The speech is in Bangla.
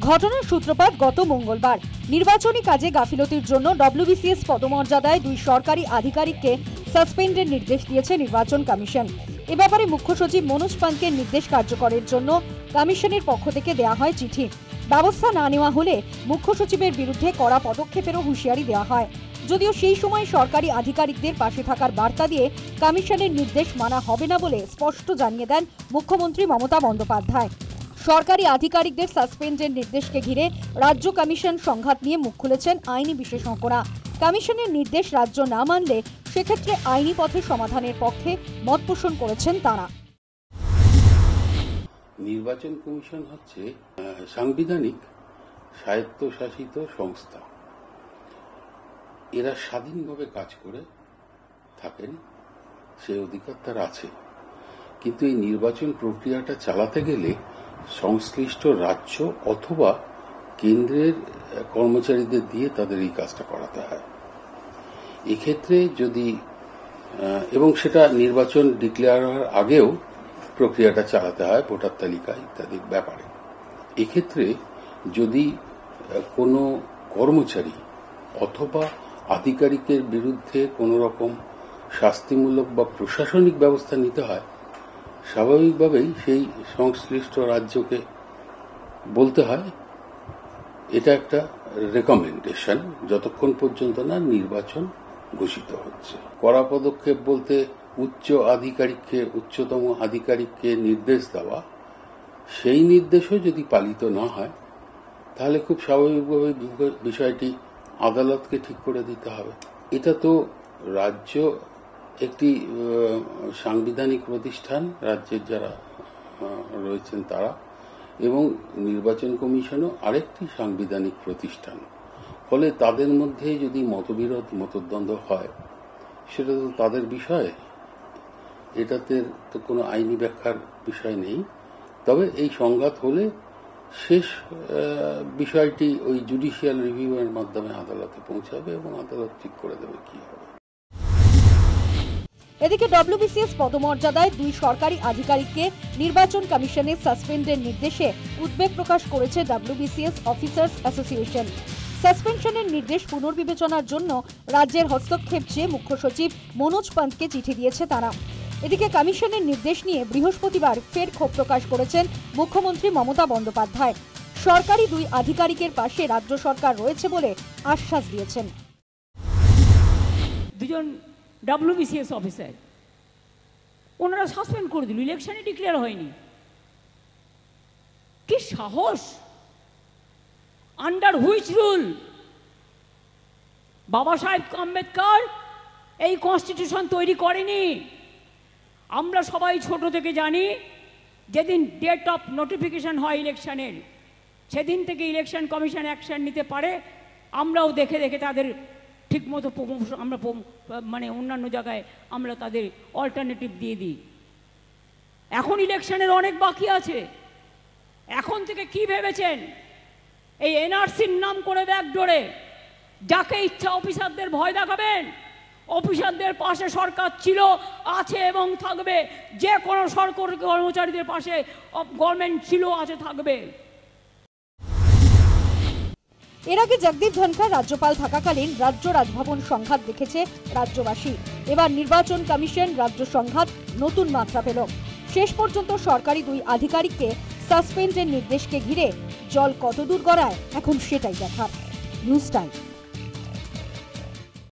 ঘটনার সূত্রপাত গত মঙ্গলবার। নির্বাচনী কাজে গাফিলতির জন্য ডব্লিউবিসিএস পদমর্যাদায় দুই সরকারি আধিকারিককে সাসপেন্ডের নির্দেশ দিয়েছে নির্বাচন কমিশন। এ ব্যাপারে মুখ্য সচিব মনোজ পানকে নির্দেশ কার্যকরের জন্য কমিশনের পক্ষ থেকে দেওয়া হয় চিঠি। ব্যবস্থা না নেওয়া হলে মুখ্য সচিবের বিরুদ্ধে কড়া পদক্ষেপেরও হুঁশিয়ারি দেওয়া হয়। যদিও সেই সময় সরকারি আধিকারিকদের পাশে থাকার বার্তা দিয়ে কমিশনের নির্দেশ মানা হবে না বলে স্পষ্ট জানিয়ে দেন মুখ্যমন্ত্রী মমতা বন্দ্যোপাধ্যায়। সরকারি আধিকারিকদের সাসপেন্ডের নির্দেশকে ঘিরে রাজ্য কমিশন সংঘাত নিয়ে মুখ খুলেছেন আইনি বিশেষজ্ঞরা। কমিশনের নির্দেশ রাজ্য না মানলে সেক্ষেত্রে আইনি পথে সমাধানের পক্ষে মত পোষণ করেছেন তারা। নির্বাচন কমিশন হচ্ছে সাংবিধানিক স্বায়ত্তশাসিত সংস্থা। এরা স্বাধীনভাবে কাজ করে থাকেন, সে অধিকার তার আছে। কিন্তু এই নির্বাচন প্রক্রিয়াটা চালাতে গেলে সংশ্লিষ্ট রাজ্য অথবা কেন্দ্রের কর্মচারীদের দিয়ে তাদের এই কাজটা করাতে হয়। এক্ষেত্রে যদি এবং সেটা নির্বাচন ডিক্লেয়ার হওয়ার আগেও প্রক্রিয়াটা চালাতে হয় ভোটার তালিকা ইত্যাদির ব্যাপারে। এক্ষেত্রে যদি কোনো কর্মচারী অথবা আধিকারিকের বিরুদ্ধে কোনো রকম শাস্তিমূলক বা প্রশাসনিক ব্যবস্থা নিতে হয়, স্বাভাবিকভাবেই সেই সংশ্লিষ্ট রাজ্যকে বলতে হয় এটা একটা রেকমেন্ডেশন, যতক্ষণ পর্যন্ত না নির্বাচন ঘোষিত হচ্ছে। কড়া পদক্ষেপ বলতে উচ্চতম আধিকারিককে নির্দেশ দেওয়া, সেই নির্দেশও যদি পালিত না হয় তাহলে খুব স্বাভাবিকভাবে বিষয়টি আদালতকে ঠিক করে দিতে হবে। এটা তো রাজ্য একটি সাংবিধানিক প্রতিষ্ঠান, রাজ্যের যারা রয়েছেন তারা, এবং নির্বাচন কমিশনও আরেকটি সাংবিধানিক প্রতিষ্ঠান। ফলে তাদের মধ্যে যদি মতদ্বন্দ্ব হয় সেটা তো তাদের বিষয়, এটাতে তো কোনো আইনি ব্যাখ্যার বিষয় নেই। তবে এই সংঘাত হলে শেষ বিষয়টি ওই জুডিশিয়াল রিভিউ এর মাধ্যমে আদালতে পৌঁছাবে এবং আদালত ঠিক করে দেবে কি হবে। এদিকে ডব্লিউবিসিএস পদমর্যাদায় দুই সরকারি আধিকারিককে নির্বাচন কমিশনের সাসপেন্ডের নির্দেশে উদ্বেগ প্রকাশ করেছে ডব্লিউবিসিএস অফিসার্স অ্যাসোসিয়েশন। সাসপেনশনের নির্দেশ পুনর্বিবেচনার জন্য রাজ্যের হস্তক্ষেপ চেয়ে মুখ্য সচিব মনোজ পান্তকে চিঠি দিয়েছে তারা। এদিকে কমিশনের নির্দেশ নিয়ে বৃহস্পতিবার ফের ক্ষোভ প্রকাশ করেছেন মুখ্যমন্ত্রী মমতা বন্দ্যোপাধ্যায়। সরকারি দুই আধিকারিকের পাশে রাজ্য সরকার রয়েছে বলে আশ্বাস দিয়েছেন। দুজন ডব্লিউবিসিএস অফিসার ওনারা সাসপেন্ড করে দিল, ইলেকশনে ডিক্লেয়ার হয়নি। কি সাহস! Under which rule? বাবা সাহেব আম্বেদকর এই কনস্টিটিউশন তৈরি করেনি। আমরা সবাই ছোট থেকে জানি যেদিন ডেট অফ নোটিফিকেশন হয় ইলেকশনের, সেদিন থেকে ইলেকশন কমিশন অ্যাকশন নিতে পারে। আমরাও দেখে দেখে তাদের ঠিকমতো আমরা মানে অন্যান্য জায়গায় আমরা তাদের অল্টারনেটিভ দিয়ে দিই। এখন ইলেকশনের অনেক বাকি আছে। এখন থেকে কি ভেবেছেন এই এনআরসির নাম করে ব্যাকডোরে যাকে ইচ্ছা অফিসারদের ভয় দেখাবেন? অফিসারদের পাশে সরকার ছিল, আছে এবং থাকবে। যে কোনো সরকারি কর্মচারীদের পাশে গভর্নমেন্ট ছিল, আছে, থাকবে। এর আগে জগদীপ ধনখড় রাজ্যপাল থাকাকালীন রাজ্য রাজভবন সংঘাত দেখেছে রাজ্যবাসী। এবার নির্বাচন কমিশন রাজ্য সংঘাত নতুন মাত্রা পেল। শেষ পর্যন্ত সরকারি দুই আধিকারিককে সাসপেন্ডের নির্দেশকে ঘিরে জল কতদূর গড়ায় এখন সেটাই দেখার। News time.